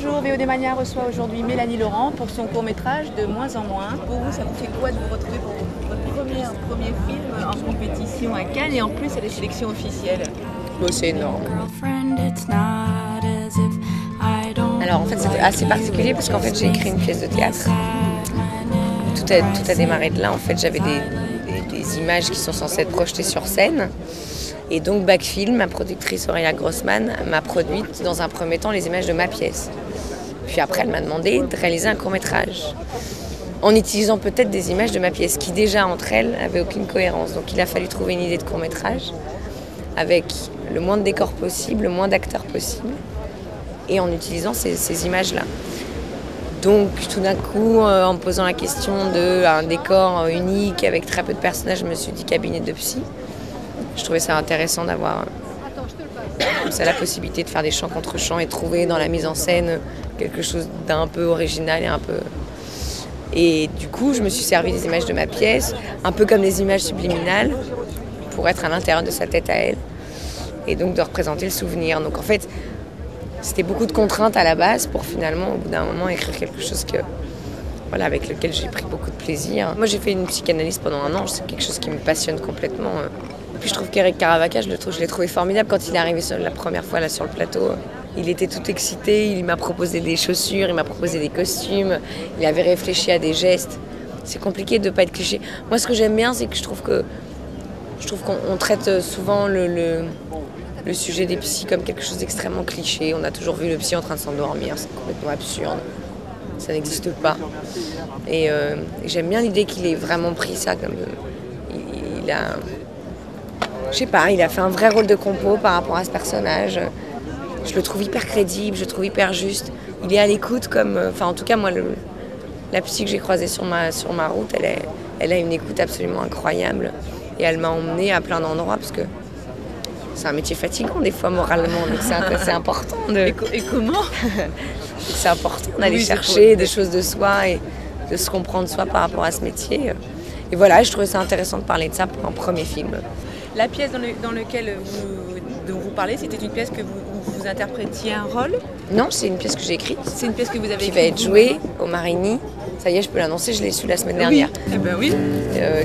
Bonjour, VOD Mania reçoit aujourd'hui Mélanie Laurent pour son court-métrage De moins en moins. Pour vous, ça vous fait quoi de vous retrouver pour votre premier film en compétition à Cannes et en plus à des sélections officielles? Bon, c'est énorme. Alors en fait c'est assez particulier parce qu'en fait j'ai écrit une pièce de théâtre. Tout a démarré de là. En fait j'avais des images qui sont censées être projetées sur scène. Et donc Backfilm, ma productrice Aurélia Grossman, m'a produit dans un premier temps les images de ma pièce. Puis après elle m'a demandé de réaliser un court-métrage en utilisant peut-être des images de ma pièce qui déjà entre elles n'avaient aucune cohérence. Donc il a fallu trouver une idée de court-métrage avec le moins de décors possible, le moins d'acteurs possible et en utilisant ces images-là. Donc tout d'un coup, en me posant la question d'un décor unique avec très peu de personnages, je me suis dit cabinet de psy. Je trouvais ça intéressant d'avoir la possibilité de faire des chants contre chants et de trouver dans la mise en scène quelque chose d'un peu original et un peu... Et du coup, je me suis servi des images de ma pièce, un peu comme des images subliminales, pour être à l'intérieur de sa tête à elle. Et donc de représenter le souvenir. Donc en fait, c'était beaucoup de contraintes à la base pour finalement, au bout d'un moment, écrire quelque chose avec lequel j'ai pris beaucoup de plaisir. Moi, j'ai fait une psychanalyse pendant 1 an. C'est quelque chose qui me passionne complètement. Et puis je trouve qu'Eric Caravaca, je l'ai trouvé formidable quand il est arrivé la première fois là sur le plateau. Il était tout excité, il m'a proposé des chaussures, il m'a proposé des costumes, il avait réfléchi à des gestes. C'est compliqué de ne pas être cliché. Moi, ce que j'aime bien, c'est que je trouve qu'on traite souvent le sujet des psys comme quelque chose d'extrêmement cliché. On a toujours vu le psy en train de s'endormir, c'est complètement absurde. Ça n'existe pas. Et j'aime bien l'idée qu'il ait vraiment pris ça comme... Il a fait un vrai rôle de compo par rapport à ce personnage. Je le trouve hyper crédible, je le trouve hyper juste. Il est à l'écoute comme... en tout cas, moi, la psy que j'ai croisée sur ma route, elle a une écoute absolument incroyable. Et elle m'a emmenée à plein d'endroits parce que c'est un métier fatigant des fois moralement. Donc c'est important de... Et comment? C'est important d'aller chercher des choses de soi et de se comprendre soi par rapport à ce métier. Et voilà, je trouvais ça intéressant de parler de ça pour un premier film. La pièce dont vous parlez, c'était une pièce que vous interprétiez un rôle? Non, c'est une pièce que j'ai écrite. C'est une pièce que vous avez écrite. Qui va être jouée au Marigny. Ça y est, je peux l'annoncer, je l'ai su la semaine dernière. Oui, eh ben oui.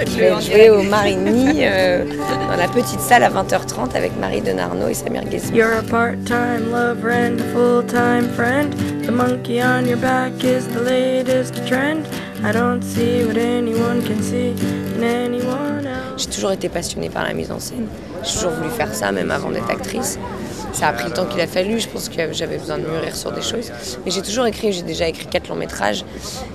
Qui va être jouée au Marigny dans la petite salle à 20h30 avec Marie Denarnaud et Samir Ghezzi. You're a part-time lover and a full-time friend. The monkey on your back is the latest trend. I don't see what anyone can see in anyone else. J'ai toujours été passionnée par la mise en scène. J'ai toujours voulu faire ça, même avant d'être actrice. Ça a pris le temps qu'il a fallu, je pense que j'avais besoin de mûrir sur des choses. Mais j'ai toujours écrit, j'ai déjà écrit 4 longs métrages.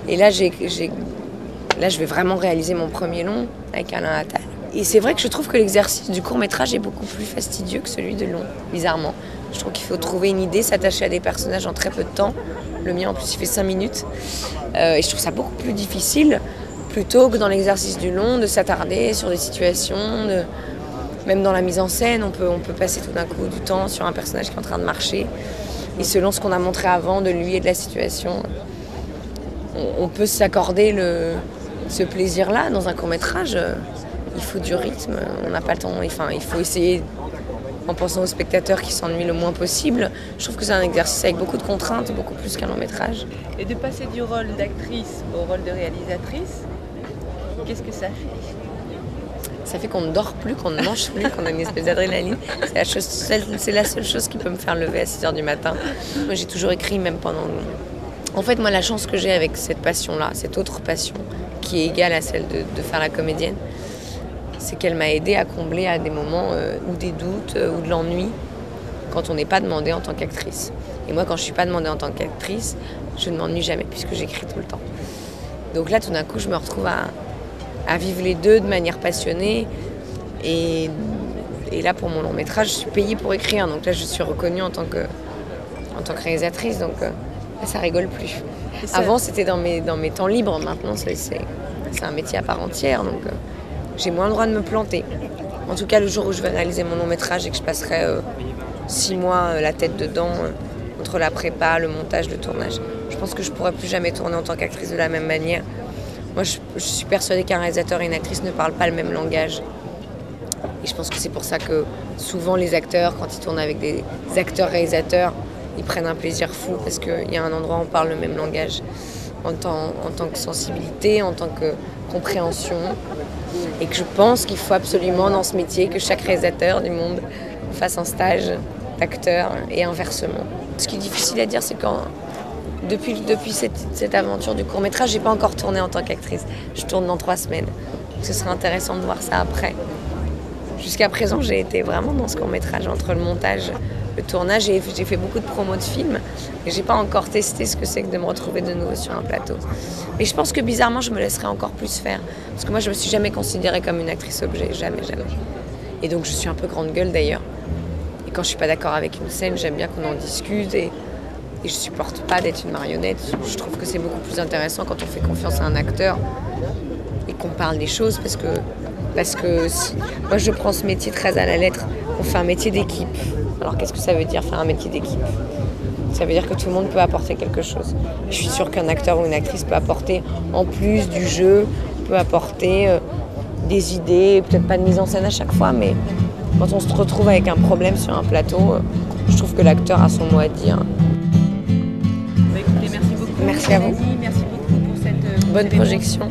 Et là, là, je vais vraiment réaliser mon premier long avec Alain Attal. Et c'est vrai que je trouve que l'exercice du court métrage est beaucoup plus fastidieux que celui de long, bizarrement. Je trouve qu'il faut trouver une idée, s'attacher à des personnages en très peu de temps. Le mien, en plus, il fait 5 minutes. Et je trouve ça beaucoup plus difficile, plutôt que dans l'exercice du long, de s'attarder sur des situations, même dans la mise en scène, on peut passer tout d'un coup du temps sur un personnage qui est en train de marcher. Et selon ce qu'on a montré avant de lui et de la situation, on peut s'accorder ce plaisir-là dans un court-métrage. Il faut du rythme, on n'a pas le temps. Enfin, il faut essayer, en pensant aux spectateurs qui s'ennuient le moins possible. Je trouve que c'est un exercice avec beaucoup de contraintes, beaucoup plus qu'un long-métrage. Et de passer du rôle d'actrice au rôle de réalisatrice, qu'est-ce que ça fait? Ça fait qu'on ne dort plus, qu'on ne mange plus, qu'on a une espèce d'adrénaline. C'est la seule chose qui peut me faire lever à 6h du matin. Moi, j'ai toujours écrit, même pendant... En fait, moi, la chance que j'ai avec cette passion-là, cette autre passion, qui est égale à celle de faire la comédienne, c'est qu'elle m'a aidée à combler à des moments ou des doutes ou de l'ennui quand on n'est pas demandé en tant qu'actrice. Et moi, quand je ne suis pas demandée en tant qu'actrice, je ne m'ennuie jamais puisque j'écris tout le temps. Donc là, tout d'un coup, je me retrouve à vivre les deux de manière passionnée. Et là, pour mon long métrage, je suis payée pour écrire. Donc là, je suis reconnue en tant que réalisatrice. Donc là, ça rigole plus. Avant, c'était dans mes temps libres. Maintenant, c'est un métier à part entière. Donc j'ai moins le droit de me planter. En tout cas, le jour où je vais réaliser mon long métrage et que je passerai 6 mois la tête dedans, entre la prépa, le montage, le tournage, je pense que je ne pourrai plus jamais tourner en tant qu'actrice de la même manière. Moi, je suis persuadée qu'un réalisateur et une actrice ne parlent pas le même langage. Et je pense que c'est pour ça que souvent les acteurs, quand ils tournent avec des acteurs-réalisateurs, ils prennent un plaisir fou parce qu'il y a un endroit où on parle le même langage en tant que sensibilité, en tant que compréhension. Et que je pense qu'il faut absolument dans ce métier que chaque réalisateur du monde fasse un stage d'acteur et inversement. Ce qui est difficile à dire, c'est quand depuis cette aventure du court-métrage, j'ai pas encore tourné en tant qu'actrice. Je tourne dans 3 semaines. Ce serait intéressant de voir ça après. Jusqu'à présent, j'ai été vraiment dans ce court-métrage, entre le montage, le tournage. J'ai fait beaucoup de promos de films et j'ai pas encore testé ce que c'est que de me retrouver de nouveau sur un plateau. Mais je pense que bizarrement, je me laisserai encore plus faire. Parce que moi, je me suis jamais considérée comme une actrice objet, jamais. Et donc, je suis un peu grande gueule d'ailleurs. Et quand je suis pas d'accord avec une scène, j'aime bien qu'on en discute et je supporte pas d'être une marionnette. Je trouve que c'est beaucoup plus intéressant quand on fait confiance à un acteur et qu'on parle des choses parce que moi je prends ce métier très à la lettre. On fait un métier d'équipe. Alors qu'est-ce que ça veut dire faire un métier d'équipe? Ça veut dire que tout le monde peut apporter quelque chose. Je suis sûre qu'un acteur ou une actrice peut apporter, en plus du jeu, peut apporter des idées, peut-être pas de mise en scène à chaque fois, mais quand on se retrouve avec un problème sur un plateau, je trouve que l'acteur a son mot à dire. Écoutez, merci beaucoup. Merci à vous. Merci beaucoup pour cette bonne projection.